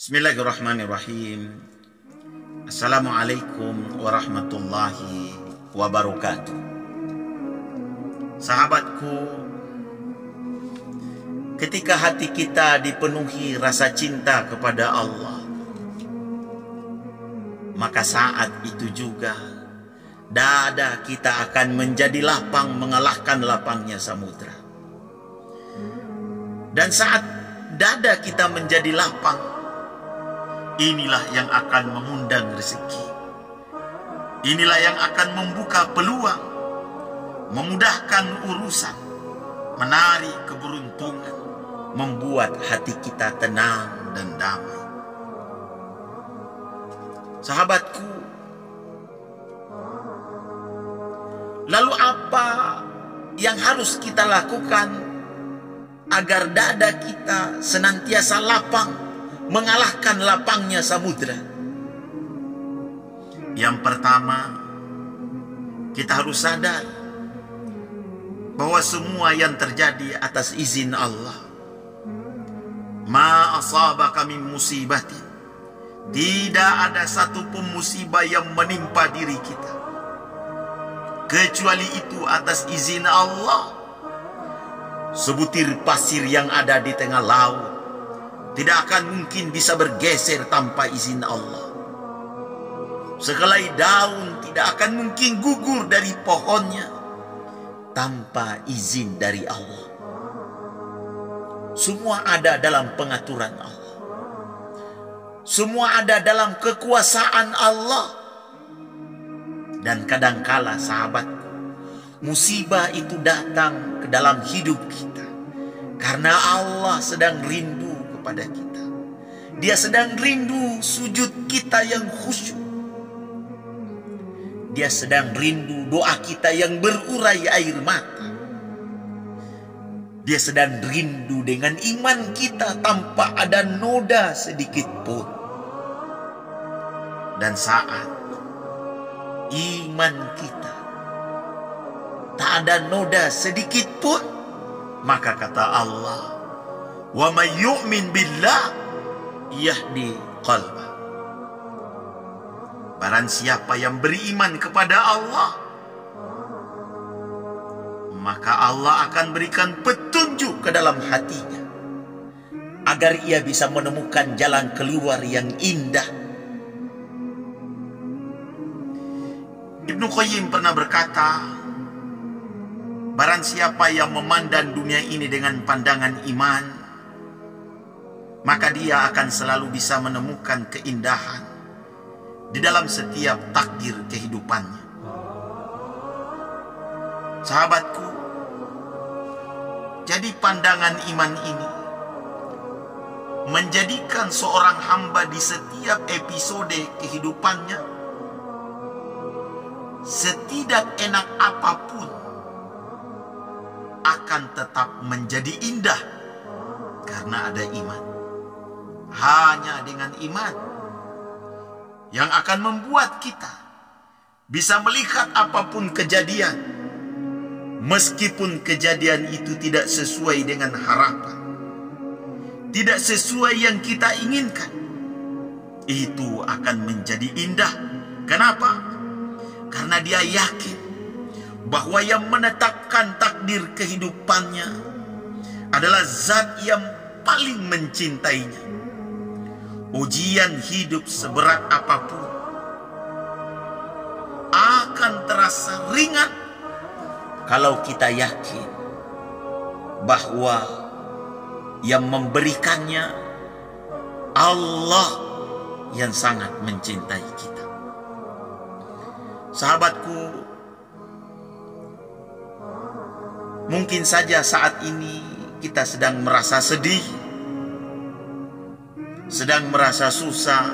Bismillahirrahmanirrahim. Assalamualaikum warahmatullahi wabarakatuh. Sahabatku, ketika hati kita dipenuhi rasa cinta kepada Allah, maka saat itu juga dada kita akan menjadi lapang mengalahkan lapangnya samudra. Dan saat dada kita menjadi lapang, inilah yang akan mengundang rezeki. Inilah yang akan membuka peluang, memudahkan urusan, menarik keberuntungan, membuat hati kita tenang dan damai. Sahabatku, lalu apa yang harus kita lakukan agar dada kita senantiasa lapang mengalahkan lapangnya samudra? Yang pertama, kita harus sadar bahwa semua yang terjadi atas izin Allah. Ma asabaka min musibatin, tidak ada satu pun musibah yang menimpa diri kita kecuali itu atas izin Allah. Sebutir pasir yang ada di tengah laut tidak akan mungkin bisa bergeser tanpa izin Allah. Sehelai daun tidak akan mungkin gugur dari pohonnya tanpa izin dari Allah. Semua ada dalam pengaturan Allah. Semua ada dalam kekuasaan Allah. Dan kadangkala sahabatku, musibah itu datang ke dalam hidup kita karena Allah sedang rindu pada kita. Dia sedang rindu sujud kita yang khusyuk. Dia sedang rindu doa kita yang berurai air mata. Dia sedang rindu dengan iman kita tanpa ada noda sedikit pun. Dan saat iman kita tak ada noda sedikit pun, maka kata Allah, wa may yu'min billah yahdi qalbah. Barang siapa yang beriman kepada Allah, maka Allah akan berikan petunjuk ke dalam hatinya agar ia bisa menemukan jalan keluar yang indah. Ibnu Qayyim pernah berkata, barang siapa yang memandang dunia ini dengan pandangan iman, maka dia akan selalu bisa menemukan keindahan di dalam setiap takdir kehidupannya. Sahabatku, jadi pandangan iman ini menjadikan seorang hamba di setiap episode kehidupannya, setidak enak apapun, akan tetap menjadi indah karena ada iman. Hanya dengan iman yang akan membuat kita bisa melihat apapun kejadian, meskipun kejadian itu tidak sesuai dengan harapan, tidak sesuai yang kita inginkan, itu akan menjadi indah. Kenapa? Karena dia yakin bahwa yang menetapkan takdir kehidupannya adalah zat yang paling mencintainya. Ujian hidup seberat apapun akan terasa ringan kalau kita yakin bahwa yang memberikannya Allah yang sangat mencintai kita. Sahabatku, mungkin saja saat ini kita sedang merasa sedih, sedang merasa susah,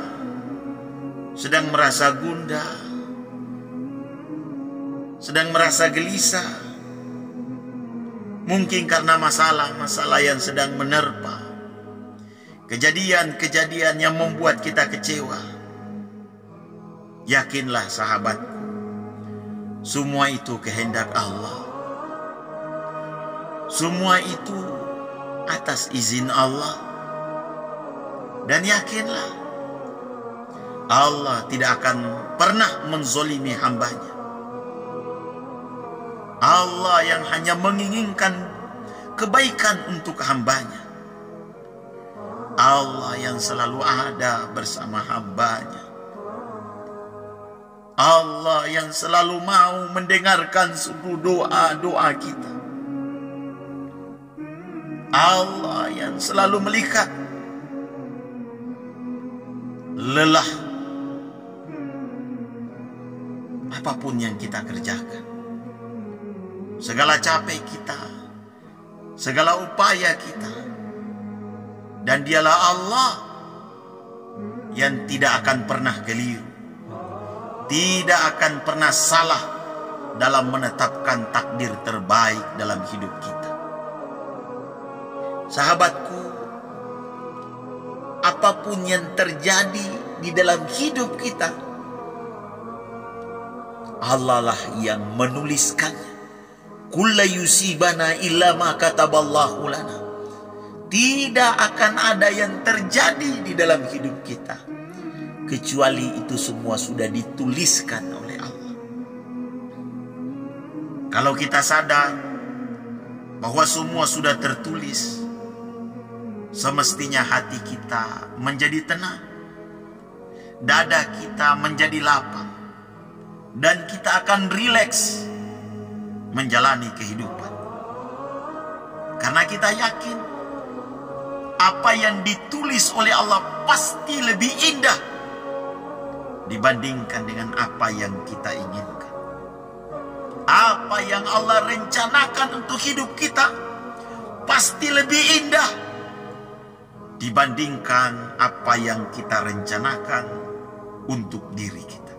sedang merasa gundah, sedang merasa gelisah. Mungkin karena masalah-masalah yang sedang menerpa, kejadian-kejadian yang membuat kita kecewa. Yakinlah sahabatku, semua itu kehendak Allah. Semua itu atas izin Allah. Dan yakinlah, Allah tidak akan pernah menzolimi hambanya. Allah yang hanya menginginkan kebaikan untuk hambanya. Allah yang selalu ada bersama hambanya. Allah yang selalu mau mendengarkan seluruh doa-doa kita. Allah yang selalu melihat lelah apapun yang kita kerjakan, segala capek kita, segala upaya kita. Dan dialah Allah yang tidak akan pernah keliru, tidak akan pernah salah dalam menetapkan takdir terbaik dalam hidup kita. Sahabatku, apapun yang terjadi di dalam hidup kita, Allah lah yang menuliskannya. Kulla yusibana illa ma kataballahu lana. Tidak akan ada yang terjadi di dalam hidup kita kecuali itu semua sudah dituliskan oleh Allah. Kalau kita sadar bahwa semua sudah tertulis, semestinya hati kita menjadi tenang, dada kita menjadi lapang, dan kita akan rileks menjalani kehidupan. Karena kita yakin apa yang ditulis oleh Allah pasti lebih indah dibandingkan dengan apa yang kita inginkan. Apa yang Allah rencanakan untuk hidup kita pasti lebih indah dibandingkan apa yang kita rencanakan untuk diri kita.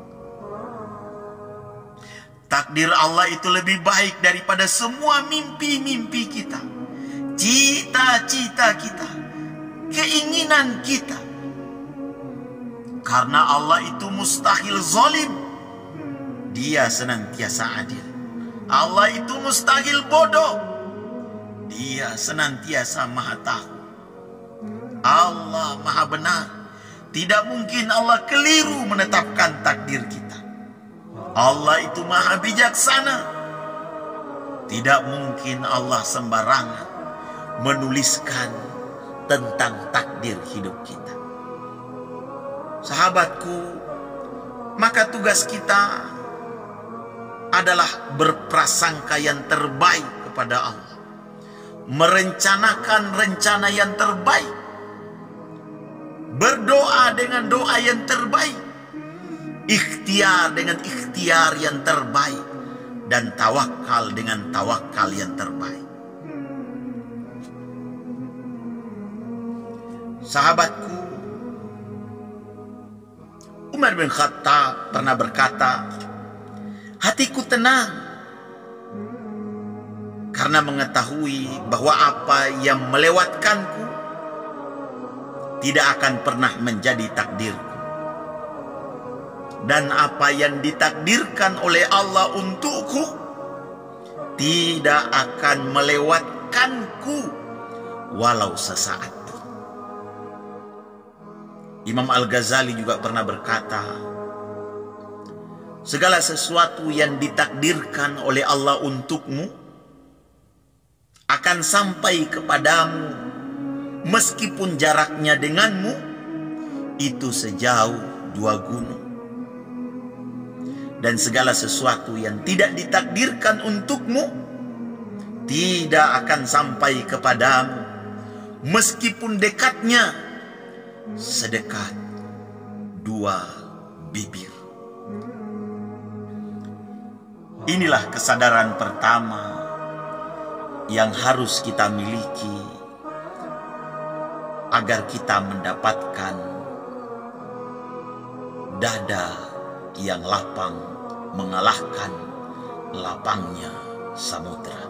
Takdir Allah itu lebih baik daripada semua mimpi-mimpi kita, cita-cita kita, keinginan kita. Karena Allah itu mustahil zalim, Dia senantiasa adil. Allah itu mustahil bodoh, Dia senantiasa maha tahu. Allah maha benar, tidak mungkin Allah keliru menetapkan takdir kita. Allah itu maha bijaksana, tidak mungkin Allah sembarangan menuliskan tentang takdir hidup kita. Sahabatku, maka tugas kita adalah berprasangka yang terbaik kepada Allah, merencanakan rencana yang terbaik, berdoa dengan doa yang terbaik, ikhtiar dengan ikhtiar yang terbaik, dan tawakal dengan tawakal yang terbaik. Sahabatku, Umar bin Khattab pernah berkata, hatiku tenang karena mengetahui bahwa apa yang melewatkanku tidak akan pernah menjadi takdirku, dan apa yang ditakdirkan oleh Allah untukku tidak akan melewatkanku walau sesaat. Imam Al-Ghazali juga pernah berkata, segala sesuatu yang ditakdirkan oleh Allah untukmu akan sampai kepadamu meskipun jaraknya denganmu itu sejauh 2 gunung. Dan segala sesuatu yang tidak ditakdirkan untukmu tidak akan sampai kepadamu meskipun dekatnya sedekat 2 bibir. Inilah kesadaran pertama yang harus kita miliki agar kita mendapatkan dada yang lapang mengalahkan lapangnya samudra.